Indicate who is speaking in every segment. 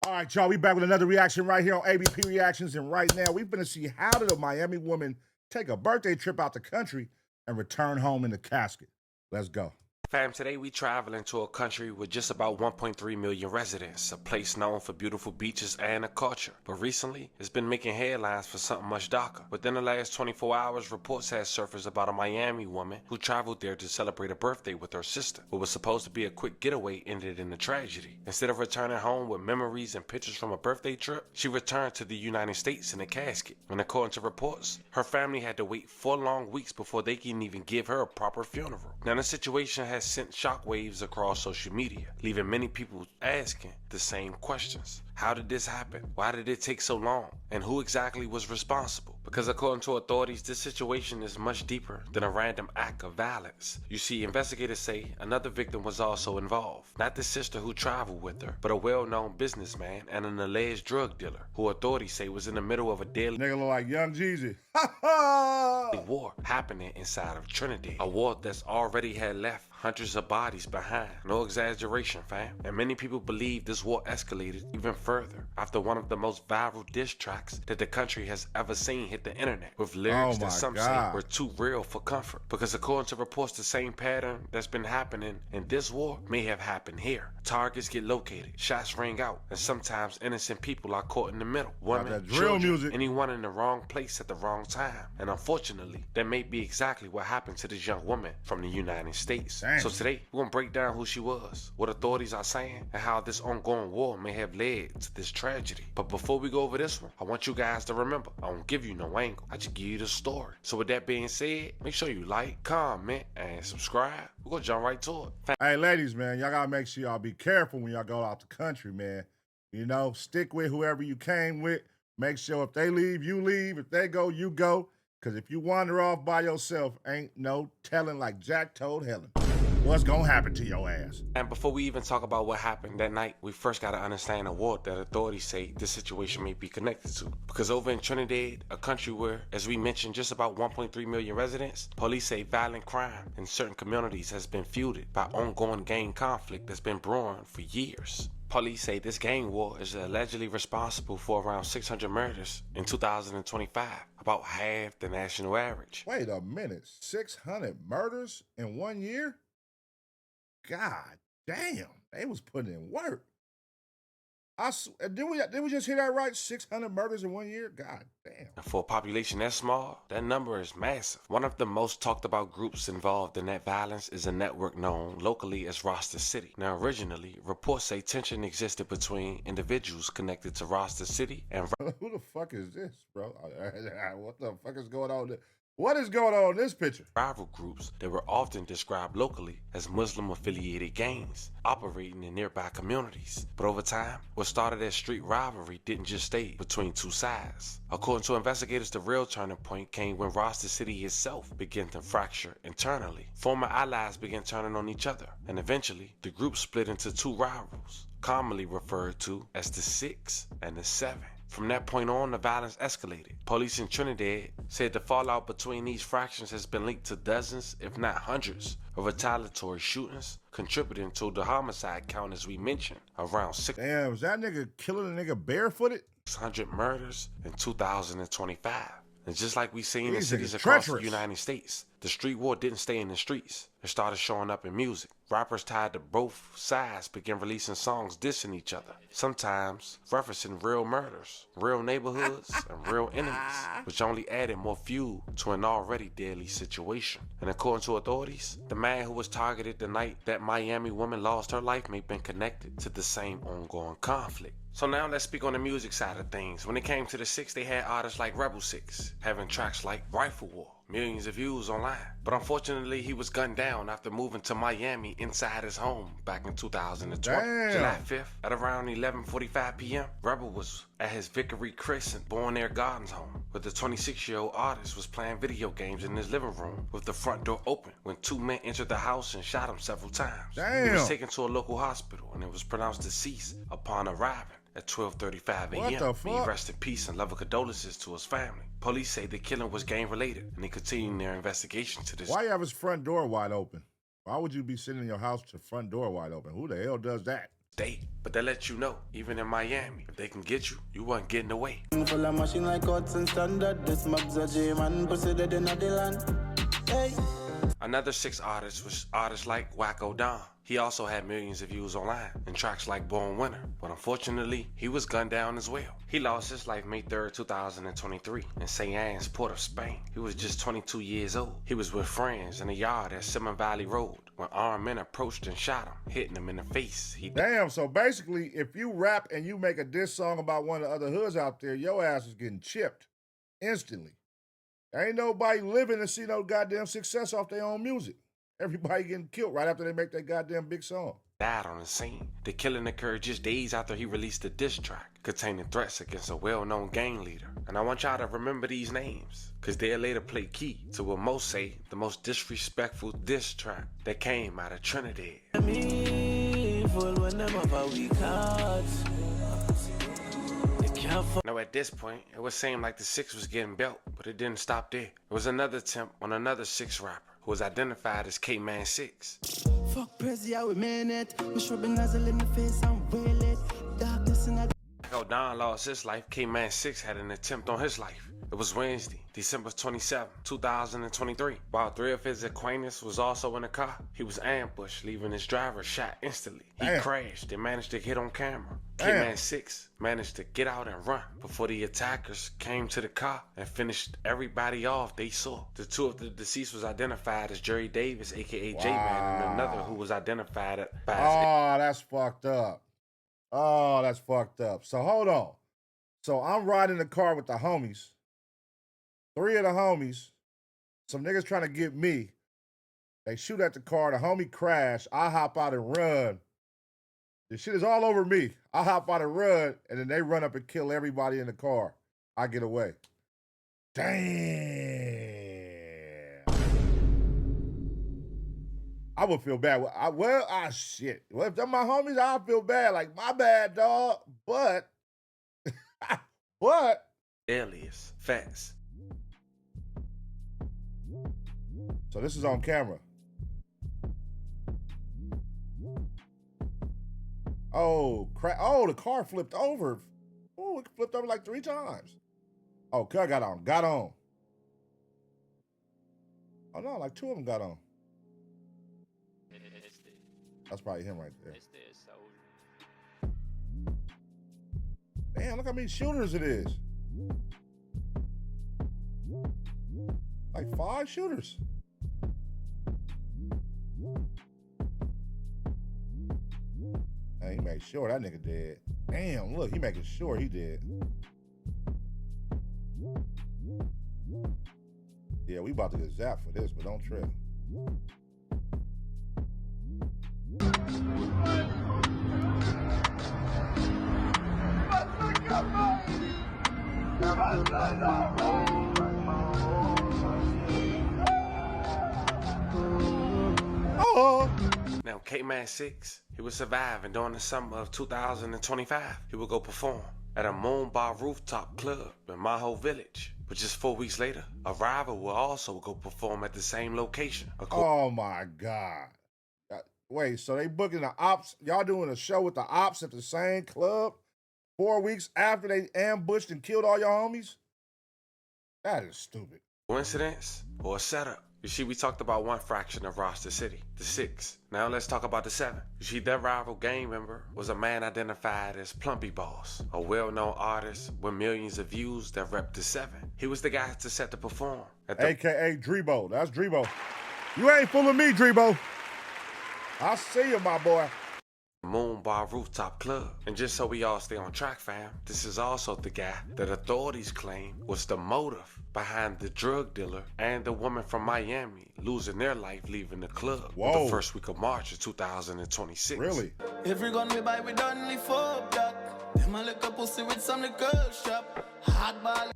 Speaker 1: All right, y'all, we back with another reaction right here on ABP Reactions, and right now we're gonna see how did a Miami woman take a birthday trip out the country and return home in the casket. Let's go.
Speaker 2: Fam, today we traveling to a country with just about 1.3 million residents, a place known for beautiful beaches and a culture. But recently, it's been making headlines for something much darker. Within the last 24 hours, reports have surfaced about a Miami woman who traveled there to celebrate a birthday with her sister. What was supposed to be a quick getaway ended in a tragedy. Instead of returning home with memories and pictures from a birthday trip, she returned to the United States in a casket. And according to reports, her family had to wait 4 long weeks before they can even give her a proper funeral. Now, the situation has sent shockwaves across social media, leaving many people asking the same questions. How did this happen? Why did it take so long? And who exactly was responsible? Because according to authorities, this situation is much deeper than a random act of violence. You see, investigators say another victim was also involved. Not the sister who traveled with her, but a well-known businessman and an alleged drug dealer, who authorities say was in the middle of a deadly
Speaker 1: Nigga look like Young Jeezy.
Speaker 2: war happening inside of Trinidad. A war that's already had left hundreds of bodies behind. No exaggeration, fam. And many people believe this war escalated even further after one of the most viral diss tracks that the country has ever seen hit the internet, with lyrics that some say were too real for comfort. Because according to reports, the same pattern that's been happening in this war may have happened here. Targets get located, shots ring out, and sometimes innocent people are caught in the middle. Women, children, anyone in the wrong place at the wrong time. And unfortunately, that may be exactly what happened to this young woman from the United States. So today, we're gonna break down who she was, what authorities are saying, and how this ongoing war may have led to this tragedy. But before we go over this one, I want you guys to remember, I don't give you no angle, I just give you the story. So with that being said, make sure you like, comment, and subscribe. We're gonna jump right to it.
Speaker 1: Hey, ladies, man, y'all gotta make sure y'all be careful when y'all go out the country, man. You know, stick with whoever you came with. Make sure if they leave, you leave. If they go, you go. Because if you wander off by yourself, ain't no telling, like Jack told Helen, what's gonna happen to your ass.
Speaker 2: And before we even talk about what happened that night, we first gotta understand the war that authorities say this situation may be connected to. Because over in Trinidad, a country where, as we mentioned, just about 1.3 million residents, police say violent crime in certain communities has been fueled by ongoing gang conflict that's been brewing for years. Police say this gang war is allegedly responsible for around 600 murders in 2025, about half the national average.
Speaker 1: Wait a minute, 600 murders in 1 year? God damn, they was putting in work. Did we just hear that right? 600 murders in 1 year? God damn.
Speaker 2: And for a population that small, that number is massive. One of the most talked about groups involved in that violence is a network known locally as Rasta City. Now originally, reports say tension existed between individuals connected to Rasta City and
Speaker 1: who the fuck is this, bro? What the fuck is going on there? What is going on in this picture?
Speaker 2: Rival groups that were often described locally as Muslim-affiliated gangs operating in nearby communities. But over time, what started as street rivalry didn't just stay between two sides. According to investigators, the real turning point came when Rasta City itself began to fracture internally. Former allies began turning on each other, and eventually, the group split into two rivals, commonly referred to as the 6 and the 7. From that point on, the violence escalated. Police in Trinidad said the fallout between these fractions has been linked to dozens, if not hundreds, of retaliatory shootings, contributing to the homicide count, as we mentioned, around 6.
Speaker 1: Damn, is that nigga killing a nigga barefooted?
Speaker 2: 600 murders in 2025. And just like we seen in cities across the United States, the street war didn't stay in the streets. It started showing up in music. Rappers tied to both sides began releasing songs dissing each other, sometimes referencing real murders, real neighborhoods, and real enemies, which only added more fuel to an already deadly situation. And according to authorities, the man who was targeted the night that Miami woman lost her life may have been connected to the same ongoing conflict. So now let's speak on the music side of things. When it came to the 6, they had artists like Rebel 6, having tracks like Rifle War, millions of views online. But unfortunately, he was gunned down after moving to Miami inside his home back in 2020.
Speaker 1: Damn.
Speaker 2: July 5th, at around 11:45 p.m., Rebel was at his Vickery Crescent Bon Air Gardens home, where the 26-year-old artist was playing video games in his living room with the front door open when 2 men entered the house and shot him several times.
Speaker 1: Damn.
Speaker 2: He was taken to a local hospital and it was pronounced deceased upon arriving at 12:35 a.m. May he rest in peace and love and condolences to his family. Police say the killing was gang-related, and they continue their investigation to this.
Speaker 1: Why you have his front door wide open? Why would you be sitting in your house with your front door wide open? Who the hell does that?
Speaker 2: state. But they let you know, even in Miami, if they can get you, you wasn't getting away.
Speaker 3: Full of machine like odds and standard. This mob's a J-man, proceeded in the land. Hey.
Speaker 2: Another 6 artists was artists like Wacko Don. He also had millions of views online and tracks like Born Winner, but unfortunately, he was gunned down as well. He lost his life May 3rd, 2023 in St. Anne's, Port of Spain. He was just 22 years old. He was with friends in a yard at Simon Valley Road when armed men approached and shot him, hitting him in the face.
Speaker 1: Damn, so basically, if you rap and you make a diss song about one of the other hoods out there, your ass is getting chipped instantly. Ain't nobody living to see no goddamn success off their own music. Everybody getting killed right after they make that goddamn big song.
Speaker 2: Died on the scene. The killing occurred just days after he released a diss track containing threats against a well-known gang leader. And I want y'all to remember these names, cause they'll later play key to what most say the most disrespectful diss track that came out of Trinidad. Now at this point, it would seem like the 6 was getting built, but it didn't stop there. It was another attempt on another 6 rapper who was identified as K-Man 6.
Speaker 3: Fuck Prezi, I would man it. My shrubby nozzle in my face, I'm well it. Darkness in that.
Speaker 2: How Don lost his life, K-Man 6 had an attempt on his life. It was Wednesday, December 27, 2023. While 3 of his acquaintances was also in the car, he was ambushed, leaving his driver shot instantly. He crashed and managed to hit on camera. K-Man 6 managed to get out and run before the attackers came to the car and finished everybody off they saw. The 2 of the deceased was identified as Jerry Davis, aka J-Man, and another who was identified by
Speaker 1: Oh, that's fucked up. Oh, that's fucked up. So hold on. So I'm riding the car with the homies. 3 of the homies, some niggas trying to get me. They shoot at the car, the homie crash, I hop out and run. The shit is all over me. I hop out and run, and then they run up and kill everybody in the car. I get away. Damn. I would feel bad. Shit. Well, if they're my homies, I'll feel bad. Like, my bad, dog. But,
Speaker 2: alias, facts.
Speaker 1: So this is on camera. Oh, crap. Oh, the car flipped over. Oh, it flipped over like 3 times. Oh, car got on. Got on. Oh, no, like 2 of them got on. That's probably him right there. Damn, look how many shooters it is. Like 5 shooters. Hey, he made sure that nigga dead. Damn, look, he making sure he dead. Yeah, we about to get zapped for this, but don't trip. Oh.
Speaker 2: Now, K-Man 6, he would survive, and during the summer of 2025, he would go perform at a Moon Bar rooftop club in Maho Village. But just 4 weeks later, a rival will also go perform at the same location.
Speaker 1: Oh my God. Wait, so they booking the ops? Y'all doing a show with the ops at the same club 4 weeks after they ambushed and killed all your homies? That is stupid.
Speaker 2: Coincidence or a setup? You see, we talked about one fraction of Roster City, the 6. Now let's talk about the 7. You see, their rival gang member was a man identified as Plumpy Boss, a well-known artist with millions of views that rep the 7. He was the guy to set to perform.
Speaker 1: AKA Drebo. That's Drebo. You ain't fooling me, Drebo. I see you, my boy.
Speaker 2: Moon Bar Rooftop Club. And just so we all stay on track, fam, this is also the guy that authorities claim was the motive behind the drug dealer and the woman from Miami losing their life leaving the club the first week of March of 2026.
Speaker 1: Really?
Speaker 3: Every gun we buy, we done live for that. Them a lick a pussy with some liquor shop. Hardball.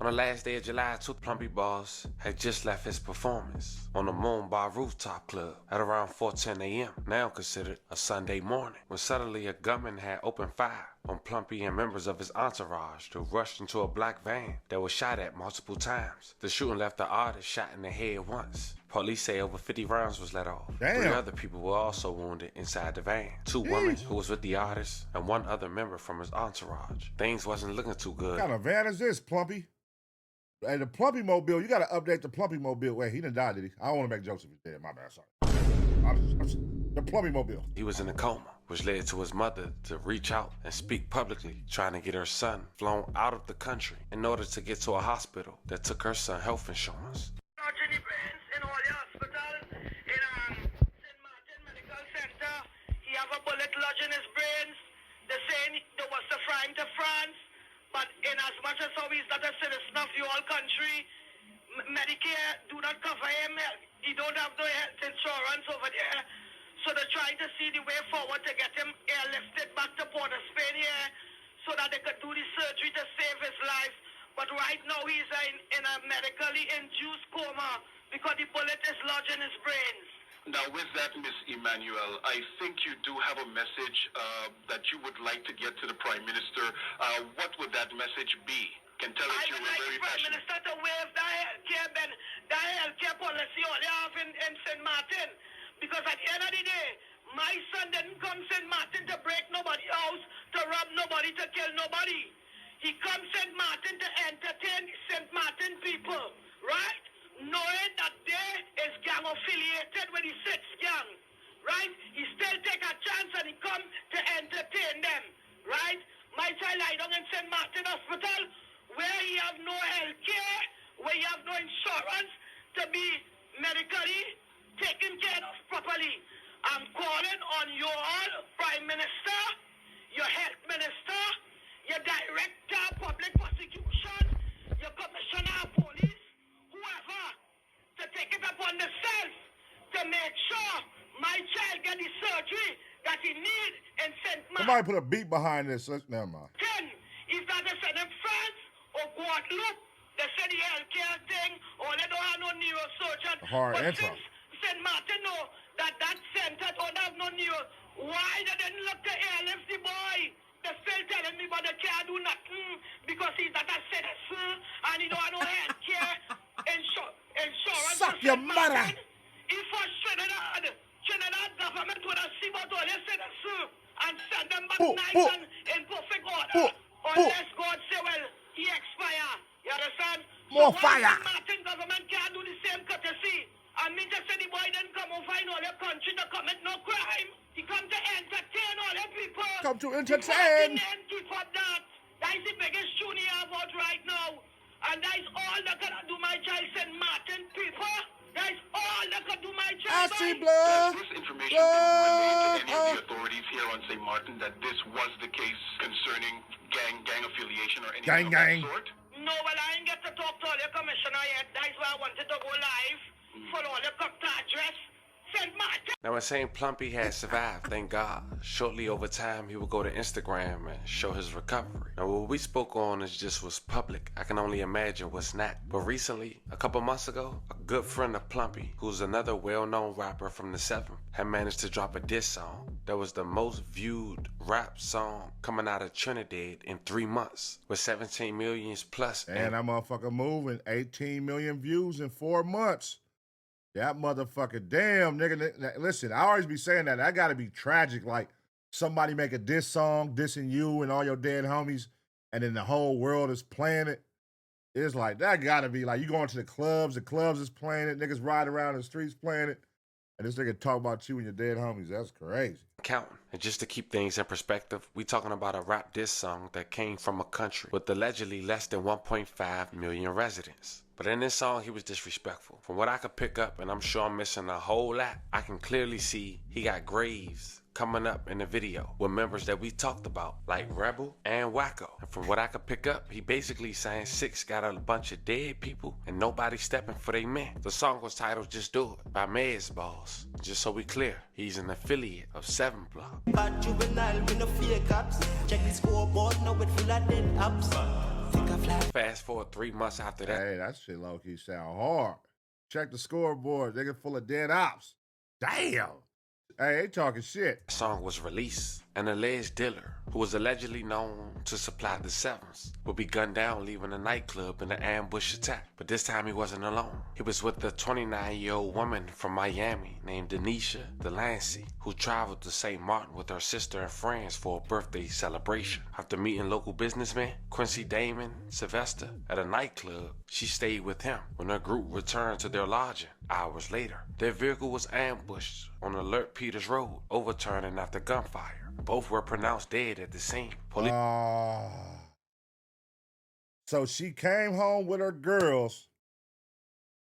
Speaker 2: On the last day of July, two Plumpy Boss had just left his performance on the Moon Bar Rooftop Club at around 4:10 a.m., now considered a Sunday morning, when suddenly a gunman had opened fire on Plumpy and members of his entourage who rushed into a black van that was shot at multiple times. The shooting left the artist shot in the head once. Police say over 50 rounds was let off.
Speaker 1: Damn.
Speaker 2: 3 other people were also wounded inside the van. 2 women who was with the artist and 1 other member from his entourage. Things wasn't looking too good.
Speaker 1: What kind of van is this, Plumpy? Hey, the Plumpy Mobile, you got to update the Plumpy Mobile. Wait, he didn't die, did he? I don't want to make jokes if he's dead. My bad, sorry. The Plumpy Mobile.
Speaker 2: He was in a coma, which led to his mother to reach out and speak publicly, trying to get her son flown out of the country in order to get to a hospital that took her son health insurance.
Speaker 4: In all the hospital in St. Martin Medical Center, he have a bullet lodged in his brains. They're saying they was to fly him to France, but in as much as how he's not a citizen of the whole country, Medicare do not cover him. He don't have no health insurance over there. So they're trying to see the way forward to get him airlifted back to Port of Spain here so that they could do the surgery to save his life. But right now he's in a medically induced coma because the bullet is lodged in his brains.
Speaker 5: Now, with that, Miss Emmanuel, I think you do have a message that you would like to get to the Prime Minister. What would that message be? Can tell us you were very
Speaker 4: Prime
Speaker 5: passionate.
Speaker 4: Minister to waive the healthcare policy all they have in St. Martin. Because at the end of the day, my son didn't come St. Martin to break nobody's house, to rob nobody, to kill nobody. He comes St. Martin to entertain the St. Martin people, right? Knowing that they is gang affiliated with the 6th gang, right? He still take a chance and he come to entertain them, right? My child lie down in St. Martin Hospital where he have no health care, where he have no insurance to be medically taken care of properly. I'm calling on you all, Prime Minister, your Health Minister, your Director of Public Prosecution, your Commissioner of Police, whoever, to take it upon themselves to make sure my child get the surgery that he need in St. Martin.
Speaker 1: Somebody put a beat behind this. Never mind.
Speaker 4: If that they send him France or Guadeloupe, they say the healthcare thing, or they don't have no neurosurgeon.
Speaker 1: Hard
Speaker 4: but
Speaker 1: intro.
Speaker 4: since St. Martin know that center don't have no neuro, why they didn't look to airlift the boy? They're still telling me but they can't do nothing because he's not a citizen and he don't have no healthcare insurance.
Speaker 1: Suck your mother.
Speaker 4: If for Trinidad government would have seen about all their citizens and send them back nice and in perfect order. Unless God say, well, he expire. You understand?
Speaker 1: More
Speaker 4: so
Speaker 1: fire.
Speaker 4: Martin government can't do the same courtesy. I mean to say the boy didn't come over in all their country to commit no crime. He come to entertain all the people.
Speaker 1: Come to entertain.
Speaker 4: Keep up that. That is the biggest tune he have out right now. And that is all that can do my child St. Martin people. That is all that can do my child.
Speaker 1: I see
Speaker 5: Has
Speaker 1: blood.
Speaker 5: this information been relayed to any of the authorities here on St. Martin that this was the case concerning gang affiliation or anything of that sort?
Speaker 4: No, well, I ain't get to talk to all the commissioner yet. That's why I wanted to go live for all the contact address. St. Martin.
Speaker 2: Now, when saying Plumpy had survived, thank God, shortly over time, he would go to Instagram and show his recovery. Now, what we spoke on is just what's public. I can only imagine what's not. But recently, a couple months ago, a good friend of Plumpy, who's another well-known rapper from the 7th, had managed to drop a diss song that was the most viewed rap song coming out of Trinidad in 3 months, with 17 million plus.
Speaker 1: And that motherfucker moving 18 million views in 4 months. That motherfucker, damn, nigga. Listen, I always be saying that. That got to be tragic. Like, somebody make a diss song, dissing you and all your dead homies, and then the whole world is playing it. It's like, that got to be like, you going to the clubs is playing it, niggas ride around the streets playing it, and this nigga talk about you and your dead homies. That's crazy.
Speaker 2: Counting. And just to keep things in perspective, we talking about a rap diss song that came from a country with allegedly less than 1.5 million residents. But in this song, he was disrespectful. From what I could pick up, and I'm sure I'm missing a whole lot, I can clearly see he got graves coming up in the video with members that we talked about, like Rebel and Wacko. And from what I could pick up, he basically saying 6 got a bunch of dead people and nobody stepping for they men. The song was titled Just Do It by AceBoyPun. Just so we clear, he's an affiliate of 7 Block.
Speaker 3: Bad juvenile with no fake cops. Check the scoreboard, now it full of dead apps. Thicker a fly.
Speaker 2: Fast forward 3 months after that.
Speaker 1: Hey, that shit low-key sound hard. Check the scoreboard. Nigga full of dead ops. Damn. Hey, they talking shit.
Speaker 2: Song was released. An alleged dealer, who was allegedly known to supply the sevens, would be gunned down leaving a nightclub in an ambush attack. But this time he wasn't alone. He was with a 29-year-old woman from Miami named Denisha Delancey, who traveled to St. Martin with her sister and friends for a birthday celebration. After meeting local businessman Quincy Damon Sylvester at a nightclub, she stayed with him when her group returned to their lodging hours later. Their vehicle was ambushed on Alert Peters Road, overturning after gunfire. Both were pronounced dead at the scene. Police
Speaker 1: So she came home with her girls,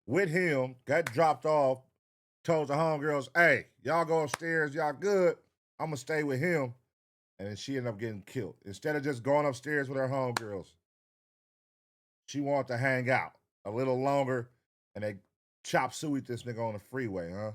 Speaker 1: with him, got dropped off, told the homegirls, hey, y'all go upstairs, y'all good, I'm gonna stay with him. And then she ended up getting killed. Instead of just going upstairs with her homegirls, she wanted to hang out a little longer, and they chop suey this nigga on the freeway, huh?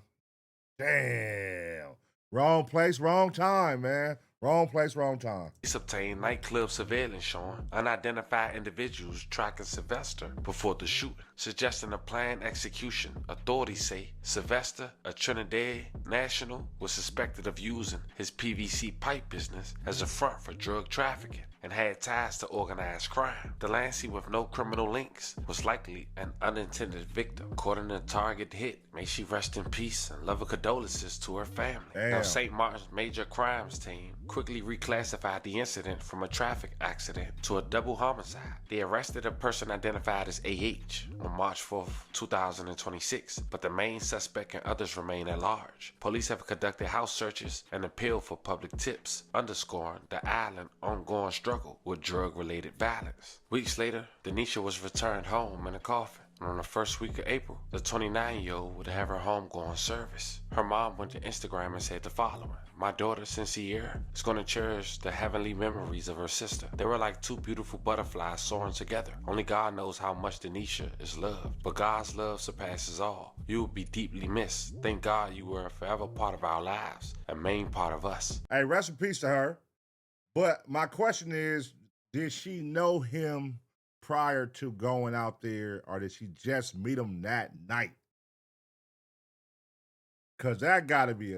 Speaker 1: Damn. Wrong place, wrong time, man. Wrong place, wrong time.
Speaker 2: Police obtained nightclub surveillance showing unidentified individuals tracking Sylvester before the shooting, suggesting a planned execution. Authorities say Sylvester, a Trinidad national, was suspected of using his PVC pipe business as a front for drug trafficking and had ties to organized crime. Delancey, with no criminal links, was likely an unintended victim. According to Target Hit, may she rest in peace and love and condolences to her family.
Speaker 1: Damn.
Speaker 2: Now, St. Martin's major crimes team quickly reclassified the incident from a traffic accident to a double homicide. They arrested a person identified as AH on March 4th, 2026, but the main suspect and others remain at large. Police have conducted house searches and appealed for public tips, underscoring the island's ongoing struggle with drug-related violence. Weeks later, Denisha was returned home in a coffin. And on the first week of April, the 29-year-old would have her homegoing service. Her mom went to Instagram and said the following: "My daughter, Sincere, is going to cherish the heavenly memories of her sister. They were like two beautiful butterflies soaring together. Only God knows how much Denisha is loved, but God's love surpasses all. You will be deeply missed. Thank God you were a forever part of our lives, a main part of us."
Speaker 1: Hey, rest in peace to her. But my question is, did she know him prior to going out there, or did she just meet him that night? Because that got to be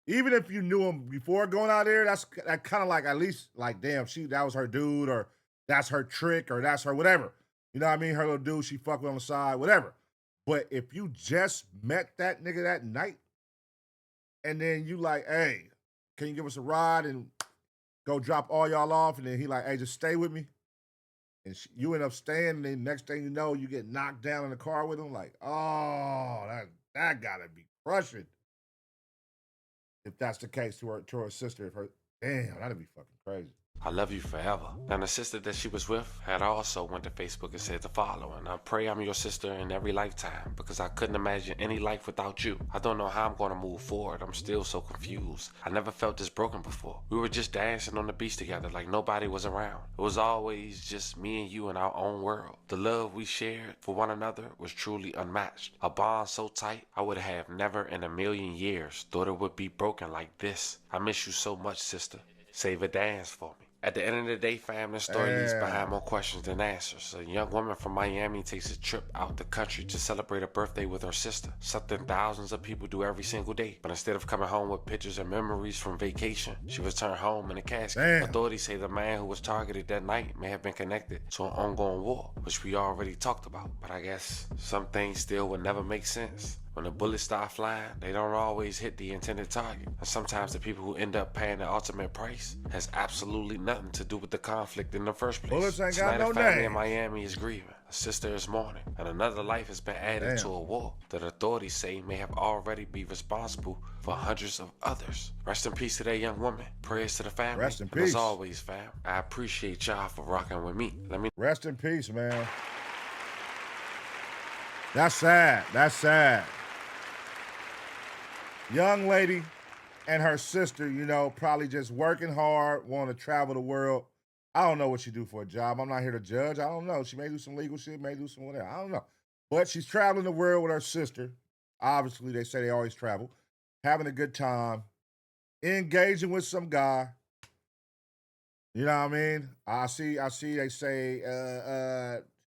Speaker 1: even if you knew him before going out there, that kind of like, at least like, damn, that was her dude, or that's her trick, or that's her whatever. You know what I mean? Her little dude she fucked with on the side, whatever. But if you just met that nigga that night, and then you like, hey, can you give us a ride and go drop all y'all off? And then he like, hey, just stay with me. And you end up staying, and then next thing you know, you get knocked down in the car with him. Like, oh, that gotta be crushing. If that's the case to her sister, damn, that'd be fucking crazy.
Speaker 2: I love you forever. And the sister that she was with had also went to Facebook and said the following: "I pray I'm your sister in every lifetime, because I couldn't imagine any life without you. I don't know how I'm going to move forward. I'm still so confused. I never felt this broken before. We were just dancing on the beach together like nobody was around. It was always just me and you in our own world. The love we shared for one another was truly unmatched. A bond so tight, I would have never in a million years thought it would be broken like this. I miss you so much, sister. Save a dance for me." At the end of the day, fam, this story leaves behind more questions than answers. A young woman from Miami takes a trip out the country to celebrate a birthday with her sister, something thousands of people do every single day. But instead of coming home with pictures and memories from vacation, she returned home in a casket.
Speaker 1: Damn.
Speaker 2: Authorities say the man who was targeted that night may have been connected to an ongoing war, which we already talked about. But I guess some things still would never make sense. When the bullets start flying, they don't always hit the intended target. And sometimes the people who end up paying the ultimate price has absolutely nothing to do with the conflict in the first place.
Speaker 1: Bullets ain't got
Speaker 2: Tonight,
Speaker 1: no
Speaker 2: a family
Speaker 1: name.
Speaker 2: in Miami is grieving. A sister is mourning. And another life has been added to a war that authorities say may have already been responsible for hundreds of others. Rest in peace to that young woman. Prayers to the family.
Speaker 1: Rest in
Speaker 2: And as
Speaker 1: peace.
Speaker 2: always, fam, I appreciate y'all for rocking with me.
Speaker 1: Rest in peace, man. That's sad. That's sad. Young lady and her sister, probably just working hard, want to travel the world. I don't know what she do for a job. I'm not here to judge. I don't know. She may do some legal shit, may do some whatever. I don't know. But she's traveling the world with her sister. Obviously, they say they always travel. Having a good time. Engaging with some guy. You know what I mean? I see they say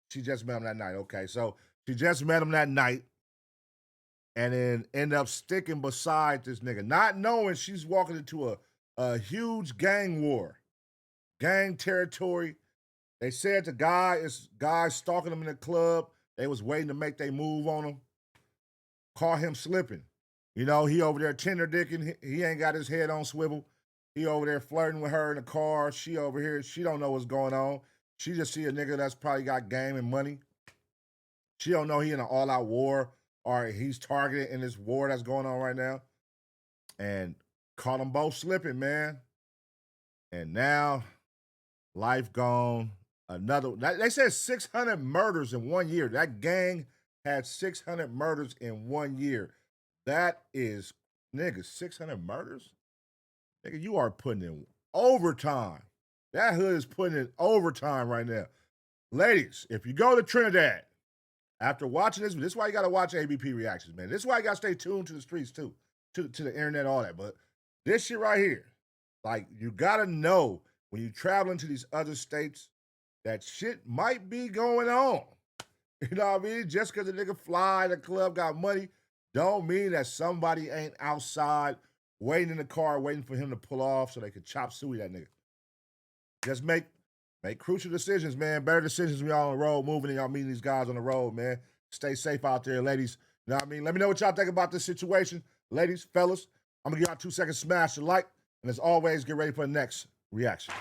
Speaker 1: she just met him that night. Okay, so she just met him that night and then end up sticking beside this nigga, not knowing she's walking into a huge gang war, gang territory. They said the guys stalking him in the club. They was waiting to make their move on him. Caught him slipping. You know, he over there tender dicking. He ain't got his head on swivel. He over there flirting with her in the car. She over here. She don't know what's going on. She just see a nigga that's probably got game and money. She don't know he in an all-out war or he's targeted in this war that's going on right now. And caught them both slipping, man. And now, life gone. They said 600 murders in 1 year. That gang had 600 murders in 1 year. That is, nigga, 600 murders? Nigga, you are putting in overtime. That hood is putting in overtime right now. Ladies, if you go to Trinidad, after watching this is why you got to watch ABP reactions, man. This is why you got to stay tuned to the streets, too, to the internet, all that. But this shit right here, like, you got to know when you're traveling to these other states, that shit might be going on. You know what I mean? Just because a nigga fly, the club got money, don't mean that somebody ain't outside waiting in the car, waiting for him to pull off so they could chop suey that nigga. Just make crucial decisions, man. Better decisions when y'all on the road moving and y'all meeting these guys on the road, man. Stay safe out there, ladies. You know what I mean? Let me know what y'all think about this situation. Ladies, fellas, I'm going to give y'all 2 seconds, smash the like. And as always, get ready for the next reaction.